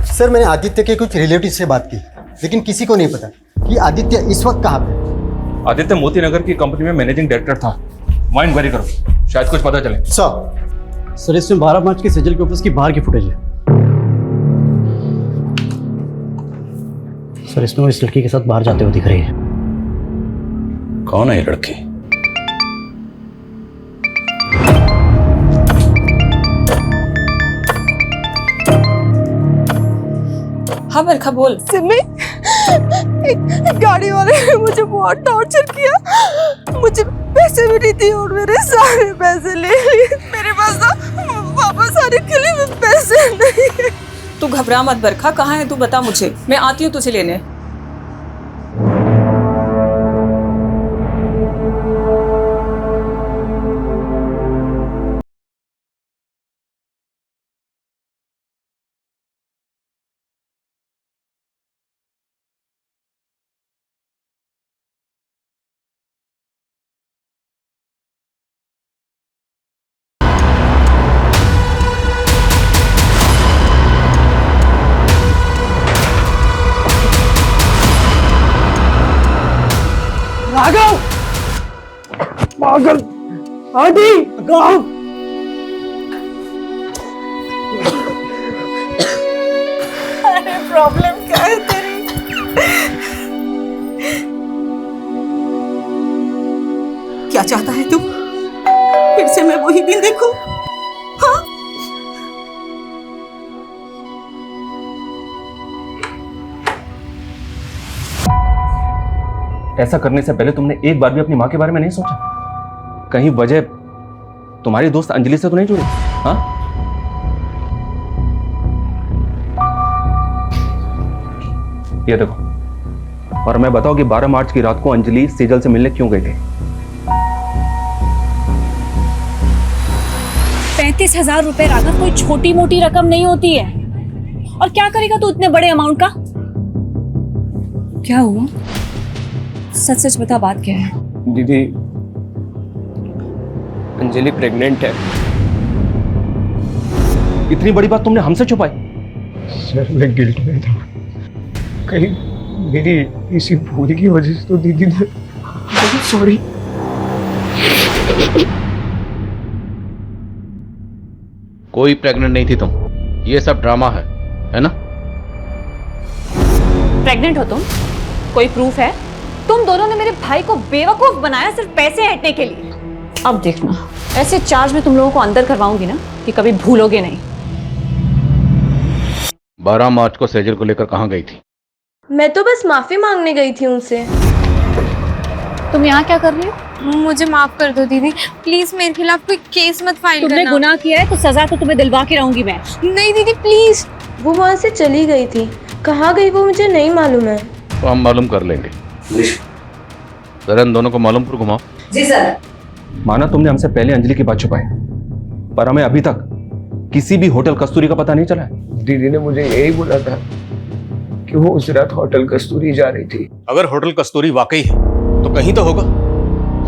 सर मैंने आदित्य के कुछ रिलेटिव से बात की, लेकिन किसी को नहीं पता कि आदित्य इस वक्त कहाँ पे। आदित्य मोती नगर की कंपनी में मैनेजिंग डायरेक्टर था। वहाँ इंक्वायरी करो, शायद कुछ पता चले। सर इसमें 12 मार्च की सेजल के ऑफिस की बाहर की फुटेज है। सर इसमें वो इस लड़की के साथ बाहर जाते हुए दिख रही है। कौन है ये लड़की? हाँ बरखा बोल। सिमी, एक गाड़ी वाले ने मुझे बहुत टॉर्चर किया, मुझे पैसे भी नहीं दिए और मेरे सारे पैसे ले लिए। मेरे पास ना वापस आने के लिए पैसे नहीं है। तू घबरा मत बरखा, कहाँ है तू बता मुझे, मैं आती हूँ तुझे लेने। राघव, पागल, आदि, गाँव। अरे प्रॉब्लम क्या है तेरी? क्या चाहता है तू? फिर से मैं वही दिन देखूं? हाँ? ऐसा करने से पहले तुमने एक बार भी अपनी माँ के बारे में नहीं सोचा? कहीं वजह तुम्हारी दोस्त अंजलि से तो नहीं जुड़ी? हाँ? ये देखो, और मैं बताऊं कि 12 मार्च की रात को अंजलि सेजल से मिलने क्यों गई थी? 35,000 रुपए राघव कोई छोटी मोटी रकम नहीं होती है। और क्या करेगा तू इतने बड़े अमाउंट का? क्या हुआ? सच सच बता, बात क्या है? दीदी, अंजलि प्रेग्नेंट है। इतनी बड़ी बात तुमने हमसे छुपाई? सर मैं गिल्ट में था, कहीं मेरी इसी भूल की वजह से तो दीदी ने। सॉरी। कोई प्रेग्नेंट नहीं थी तुम, ये सब ड्रामा है ना? प्रेग्नेंट हो तुम? कोई प्रूफ है? तुम दोनों ने मेरे भाई को बेवकूफ बनाया सिर्फ पैसे हटने के लिए। अब देखना, ऐसे चार्ज में तुम लोगों को अंदर करवाऊंगी ना कि कभी भूलोगे नहीं। 12 मार्च को सेजल को लेकर कहाँ गई थी? मैं तो बस माफी मांगने गई थी उनसे। तुम यहाँ क्या कर रही हो? मुझे माफ कर दो दीदी, प्लीज मेरे खिलाफ कोई केस मत फाइल करना। तुमने गुनाह किया है तो सजा तो तुम्हें दिलवा के रहूंगी मैं। नहीं दीदी प्लीज। वो वहाँ से चली गई थी, कहाँ गई वो मुझे नहीं मालूम है। तो हम मालूम कर लेंगे। जरा इन दोनों को मालूम पर घुमाओ। जी सर। माना तुमने हमसे पहले अंजलि की बात छुपाई, पर हमें अभी तक किसी भी होटल कस्तूरी का पता नहीं चला है। दीदी ने मुझे यही बोला था कि वो उस रात होटल कस्तूरी जा रही थी। अगर होटल कस्तूरी वाकई है तो कहीं तो होगा।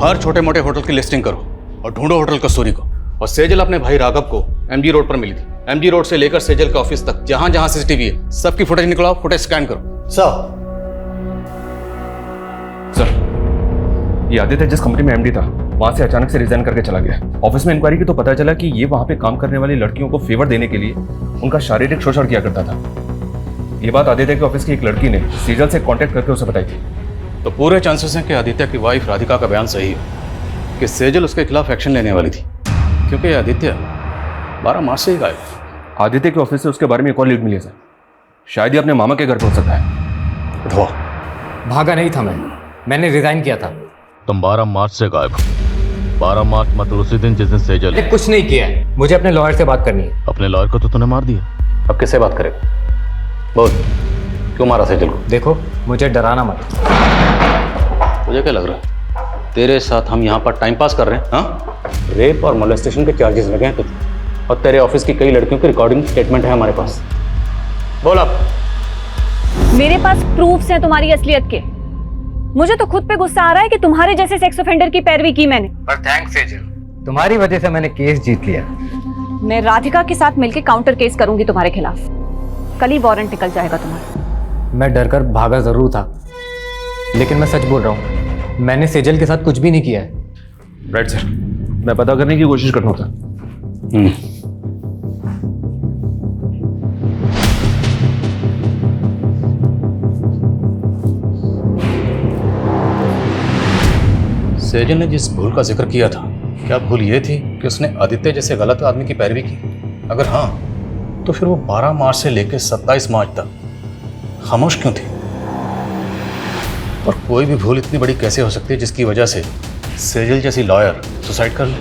हर छोटे मोटे होटल की लिस्टिंग करो और ढूंढो होटल कस्तूरी को। और सेजल अपने भाई राघव को एमजी रोड पर मिली थी। एमजी रोड से लेकर सेजल के ऑफिस तक जहां जहां सीसीटीवी है सबकी फुटेज निकलाओ, फुटेज स्कैन करो। सर, ये आदित्य जिस कंपनी में एमडी था वहां से अचानक से रिजाइन करके चला गया। ऑफिस में इंक्वायरी की तो पता चला कि ये वहां पे काम करने वाली लड़कियों को फेवर देने के लिए उनका शारीरिक शोषण किया करता था। ये बात आदित्य के ऑफिस की एक लड़की ने सेजल से कांटेक्ट करके उसे बताई थी। तो पूरे चांसेस हैं कि आदित्य की वाइफ राधिका का बयान सही है कि सेजल उसके खिलाफ एक्शन लेने वाली थी, क्योंकि आदित्य 12 मार्च से ही गायब। आदित्य के ऑफिस से उसके बारे में एक और लीड मिली है सर। शायद ही अपने मामा के घर पहुंच सकता है। उठो। भागा नहीं था मैंने रिजाइन किया था। तुम 12 मार्च से गायब हो। 12 मार्च मतलब उसी दिन जिस दिन सेजल। मैंने कुछ नहीं किया है, मुझे अपने लॉयर से बात करनी है। अपने लॉयर को तो तूने मार दिया, अब किससे बात करेगा? बोल, क्यों मारा सेजल को? देखो, मुझे डराना मत। मुझे क्या लग रहा है तेरे साथ हम यहाँ पर टाइम पास कर रहे हैं? हाँ, रेप और मोलेस्टेशन के चार्जेस लगे हैं तुझे, और तेरे ऑफिस की कई लड़कियों की रिकॉर्डिंग स्टेटमेंट है हमारे पास। बोल आप। मेरे पास प्रूफ्स हैं तुम्हारी असलियत के। मुझे तो खुद पे गुस्सा आ रहा है कि तुम्हारे जैसे सेक्स ऑफेंडर की पैरवी की मैंने। पर थैंक्स सेजल, तुम्हारी वजह से मैंने केस जीत लिया। मैं राधिका के साथ मिलकर काउंटर केस करूंगी तुम्हारे खिलाफ। कल ही वारंट निकल जाएगा तुम्हारा। मैं डरकर भागा जरूर था, लेकिन मैं सच बोल रहा हूँ, मैंने सेजल के साथ कुछ भी नहीं किया है। राइट सर, मैं पता करने की कोशिश कर रहा था। सेजल ने जिस भूल का जिक्र किया था, क्या भूल ये थी कि उसने आदित्य जैसे गलत आदमी की पैरवी की? अगर हाँ, तो फिर वो 12 मार्च से लेकर 27 मार्च तक खामोश क्यों थी? और कोई भी भूल इतनी बड़ी कैसे हो सकती है जिसकी वजह से सेजल जैसी लॉयर सुसाइड कर ले?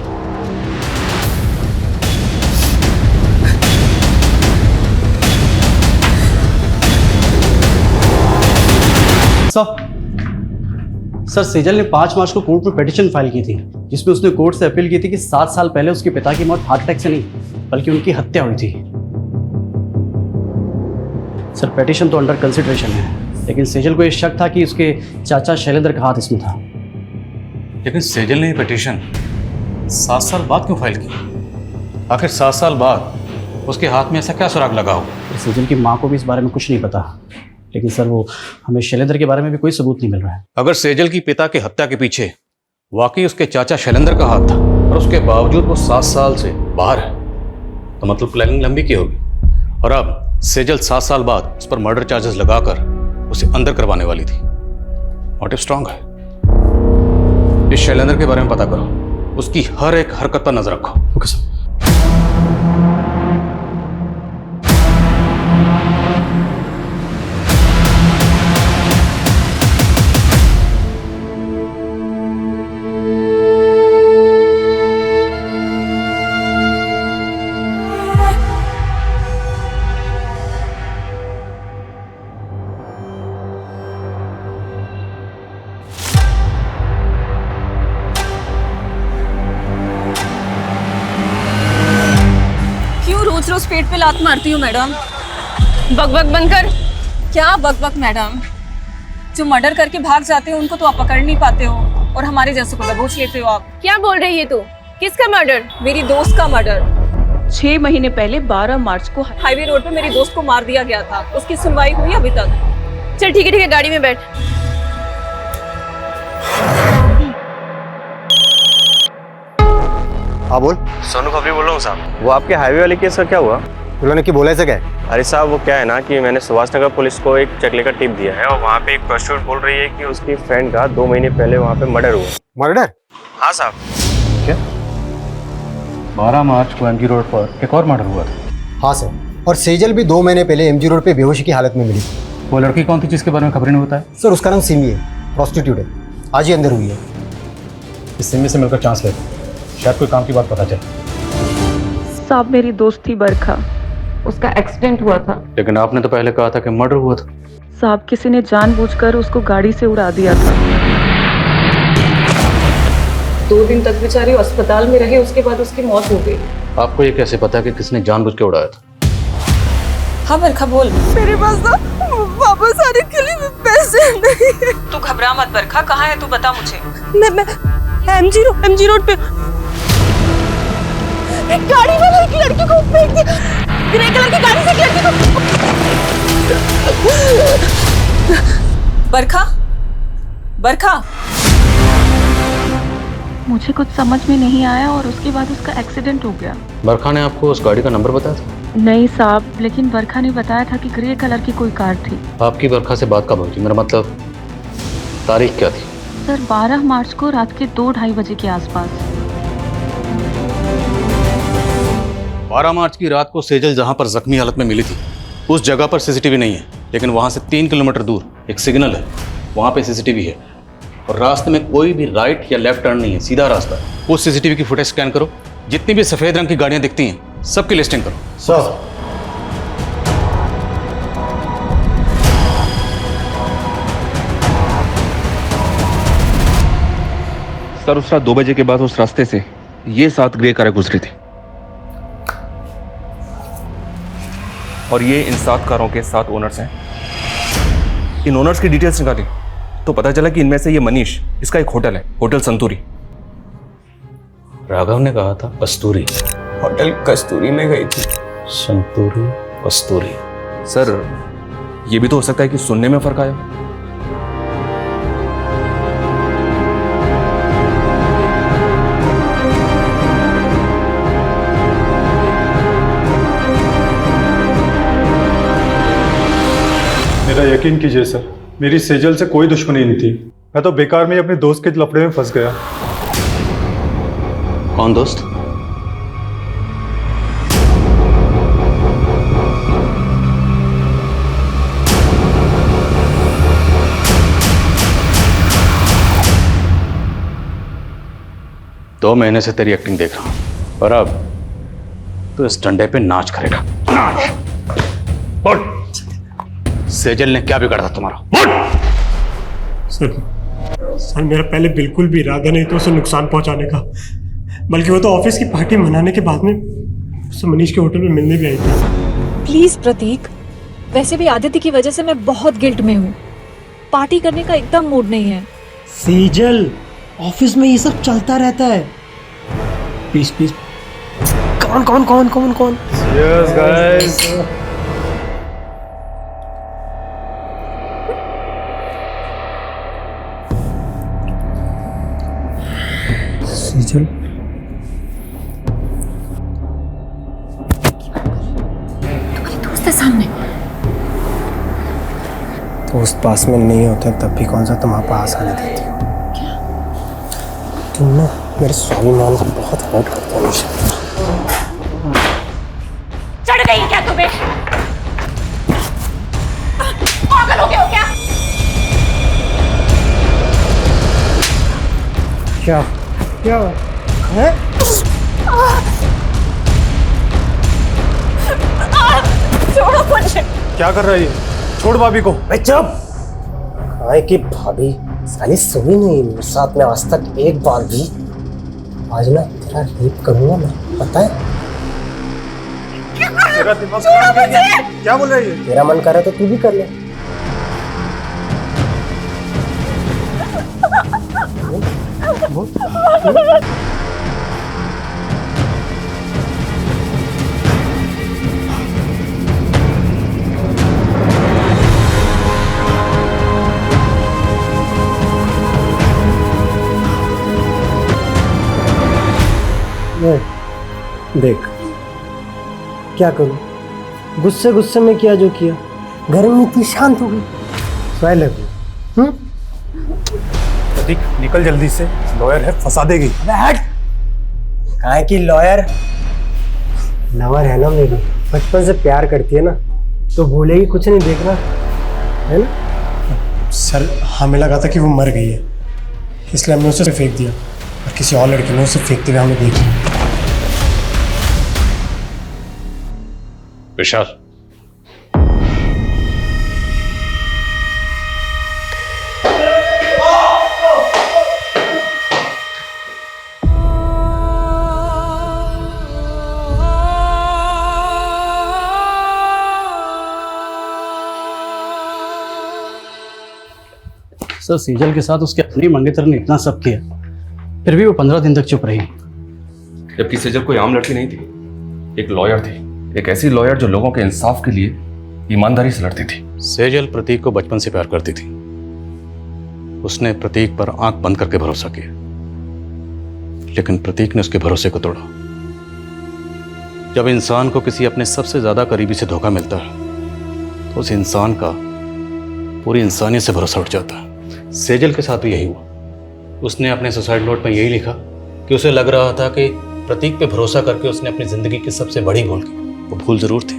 सर, सेजल ने 5 मार्च को कोर्ट में पिटीशन फाइल की थी, जिसमें उसने कोर्ट से अपील की थी कि 7 साल पहले उसके पिता की मौत हार्ट अटैक से नहीं बल्कि उनकी हत्या हुई थी। सर, पिटीशन तो अंडर कंसिडरेशन है, लेकिन सेजल को यह शक था कि उसके चाचा शैलेंद्र का हाथ इसमें था। लेकिन सेजल ने ये पिटीशन 7 साल बाद क्यों फाइल की? आखिर 7 साल बाद उसके हाथ में ऐसा क्या सुराग लगा हो? सेजल की माँ को भी इस बारे में कुछ नहीं पता, लेकिन सर वो हमें शैलेंद्र के बारे में भी कोई सबूत नहीं मिल रहा है। अगर सेजल की पिता की हत्या के पीछे वाकई उसके चाचा शैलेंद्र का हाथ था और उसके बावजूद वो 7 साल से बाहर है, तो मतलब प्लानिंग लंबी की होगी। और अब सेजल 7 साल बाद उस पर मर्डर चार्जेस लगाकर उसे अंदर करवाने वाली थी। मोटिव स्ट्रांग है। इस शैलेंद्र के बारे में पता करो, उसकी हर एक हरकत पर नजर रखो। Okay sir. रोज पेट पे लात मारती हूँ मैडम। बकबक बंद कर। क्या बकबक मैडम? जो मर्डर करके भाग जाते हो उनको तो आप पकड़ नहीं पाते हो, और हमारे जैसे को दबोच लेते हो आप। क्या बोल रही है तू? किसका मर्डर? मेरी दोस्त का मर्डर। 6 महीने पहले 12 मार्च को हाईवे रोड पे मेरी दोस्त को मार दिया गया था। उसकी सुनवाई हुई अभी तक? चल ठीक है, गाड़ी में बैठ। हाँ बोल। सोनू खबरी बोल रहा हूँ साहब। वो आपके हाईवे वाले केस का क्या हुआ? उन्होंने की बोला ऐसा क्या है? अरे साहब, वो क्या है ना कि मैंने सुभाष नगर पुलिस को एक चेक लेकर टिप दिया है, और वहाँ पे एक प्रोस्टिट्यूट बोल रही है कि उसकी फ्रेंड का 2 महीने पहले वहाँ पे मर्डर हुआ। मर्डर? हाँ साहब। क्या 12 मार्च को एमजी रोड पर एक और मर्डर हुआ था? हाँ सर, और सेजल भी 2 महीने पहले एमजी रोड पे बेहोशी की हालत में मिली। वो लड़की कौन थी जिसके बारे में खबरें नहीं होता है? सर, उसका नाम सिमी है, प्रोस्टिट्यूट है, आज ही अंदर हुई है। इस सिमी से मिलकर चांस लेते, शायद कोई काम की बात पता चले। साहब, मेरी दोस्त थी बरखा, उसका एक्सीडेंट हुआ था। लेकिन आपने तो पहले कहा था कि मर्डर हुआ था। साहब, किसी ने जानबूझकर उसको गाड़ी से उड़ा दिया था। 2 दिन तक बेचारी अस्पताल में रही, उसके बाद उसकी मौत हो गई। आपको ये कैसे पता कि किसने जानबूझ के उड़ाया था? हाँ बरखा बोल। मेरे पास तो वापस आने के लिए पैसे नहीं है। तू घबरा मत बरखा, कहाँ है तू बता मुझे। मैं एमजी रोड पे एक गाड़ी वाला एक लड़की को फेंक दिया, ग्रे कलर की गाड़ी से एक लड़की को। बरखा, बरखा। मुझे कुछ समझ में नहीं आया और उसके बाद उसका एक्सीडेंट हो गया। बरखा ने आपको उस गाड़ी का नंबर बताया था? नहीं साहब, लेकिन बरखा ने बताया था कि ग्रे कलर की कोई कार थी। आपकी बरखा से बात कब हुई थी? मेरा मतलब तारीख क्या थी? सर, 12 मार्च को रात के 2-2:30 बजे के आसपास। 12 मार्च की रात को सेजल जहां पर जख्मी हालत में मिली थी, उस जगह पर सीसीटीवी नहीं है, लेकिन वहां से 3 किलोमीटर दूर एक सिग्नल है, वहां पे सीसीटीवी है। और रास्ते में कोई भी राइट या लेफ्ट टर्न नहीं है, सीधा रास्ता है। उस सीसीटीवी की फुटेज स्कैन करो, जितनी भी सफेद रंग की गाड़ियां दिखती हैं सबकी लिस्टिंग करो। सर, सर उस रात 2 बजे के बाद उस रास्ते से ये 7 ग्रे कारें गुजरी थी और ये इन 7 कारों के 7 ओनर्स हैं। इन ओनर्स की डिटेल्स निकाली तो पता चला कि इनमें से ये मनीष, इसका एक होटल है, होटल संतूरी। राघव ने कहा था कस्तूरी। होटल कस्तूरी में गई थी। संतूरी, कस्तूरी। सर ये भी तो हो सकता है कि सुनने में फर्क आया। मेरा यकीन कीजिए सर, मेरी सेजल से कोई दुश्मनी नहीं थी। मैं तो बेकार में ही अपने दोस्त के लफड़े में फंस गया। कौन दोस्त? दो महीने से तेरी एक्टिंग देख रहा हूं और अब तो इस डंडे पे नाच करेगा। नाच। बोल। सेजल ने क्या बिगाड़ा था तुम्हारा? सर मेरा पहले बिल्कुल भी इरादा नहीं था उसे नुकसान पहुंचाने का, बल्कि वो तो ऑफिस की पार्टी मनाने के बाद में उससे मनीष के होटल में मिलने भी आई थी। प्लीज प्रतीक, वैसे भी आदित्य की वजह से मैं बहुत गिल्ट में हूँ। पार्टी करने का एकदम मूड नहीं है। सेजल, ऑफिस में ये सब चलता रहता है। Please please. कौन कौन कौन कौन कौन? Cheers guys। सेजल, दोस्त है सामने। दोस्त पास में नहीं होते तब भी कौन सा तुम्हारे पास आने देती हो? तुम ना मेरे स्वाभिमान को बहुत हर्ट करते हो मुझे। चढ़ गई क्या तुम्हें? पागल हो गए हो क्या? क्या क्या है? छोड़ो मुझे। क्या कर रहा है ये? छोड़ भाभी को। चुप। काहे की भाभी साली सुनी नहीं मेरे साथ में आज तक एक बार भी। आज ना तेरा रेप करूंगा मैं, पता है? तेरा दिमाग खराब है क्या? क्या बोल रही है? तेरा मन कर रहा है तो तू भी कर ले। देख क्या करूं, गुस्से गुस्से में किया जो किया, घर में इतनी शांत हो गई। I love you. प्रतीक निकल जल्दी से, लॉयर है फंसा देगी। अबे हट। काहे की लॉयर? लवर है ना मेरी, बचपन से प्यार करती है ना, तो भूलेगी कुछ नहीं, देखना है ना। सर हमें लगा था कि वो मर गई है, इसलिए हमने उसे फेंक दिया और किसी और लड़के ने उसे फेंकते हुए हमें देख लिया। विशाल, सर सेजल के साथ उसके अपने मंगेतर ने इतना सब किया, फिर भी वो 15 दिन तक चुप रही। जबकि सेजल कोई आम लड़की नहीं थी, एक लॉयर थी, एक ऐसी लॉयर जो लोगों के इंसाफ के लिए ईमानदारी से लड़ती थी। सेजल प्रतीक को बचपन से प्यार करती थी। उसने प्रतीक पर आंख बंद करके भरोसा किया, लेकिन प्रतीक ने उसके भरोसे को तोड़ा। जब इंसान को किसी अपने सबसे ज्यादा करीबी से धोखा मिलता है तो उस इंसान का पूरी इंसानियत से भरोसा उठ जाता है। सेजल के साथ भी यही हुआ। उसने अपने सुसाइड नोट में यही लिखा कि उसे लग रहा था कि प्रतीक पे भरोसा करके उसने अपनी जिंदगी की सबसे बड़ी भूल की। वो भूल जरूर थी,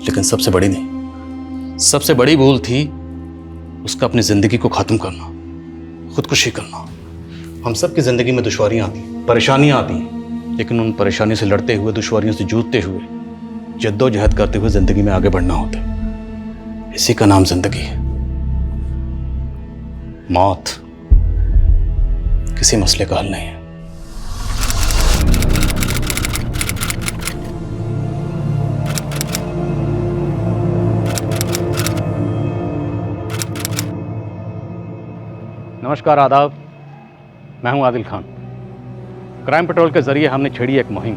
लेकिन सबसे बड़ी नहीं। सबसे बड़ी भूल थी उसका अपनी जिंदगी को खत्म करना, खुदकुशी करना। हम सब की जिंदगी में दुश्वारियां आती हैं, परेशानियां आती हैं, लेकिन उन परेशानियों से लड़ते हुए, दुश्वारियों से जूझते हुए, जद्दोजहद करते हुए जिंदगी में आगे बढ़ना होता है। इसी का नाम जिंदगी है। मौत किसी मसले का हल नहीं है। नमस्कार, आदाब। मैं हूं आदिल खान। क्राइम पेट्रोल के जरिए हमने छेड़ी एक मुहिम,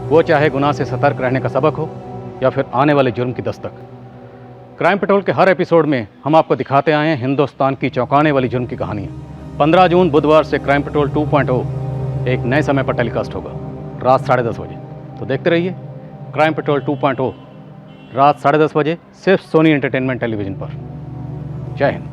वो चाहे गुनाह से सतर्क रहने का सबक हो या फिर आने वाले जुर्म की दस्तक। क्राइम पेट्रोल के हर एपिसोड में हम आपको दिखाते आए हैं हिंदुस्तान की चौंकाने वाली जुर्म की कहानियाँ। 15 जून बुधवार से क्राइम पेट्रोल 2.0 एक नए समय पर टेलीकास्ट होगा, रात 10:30 बजे। तो देखते रहिए क्राइम पेट्रोल 2.0 रात 10:30 बजे, सिर्फ सोनी एंटरटेनमेंट टेलीविज़न पर। जय हिंद।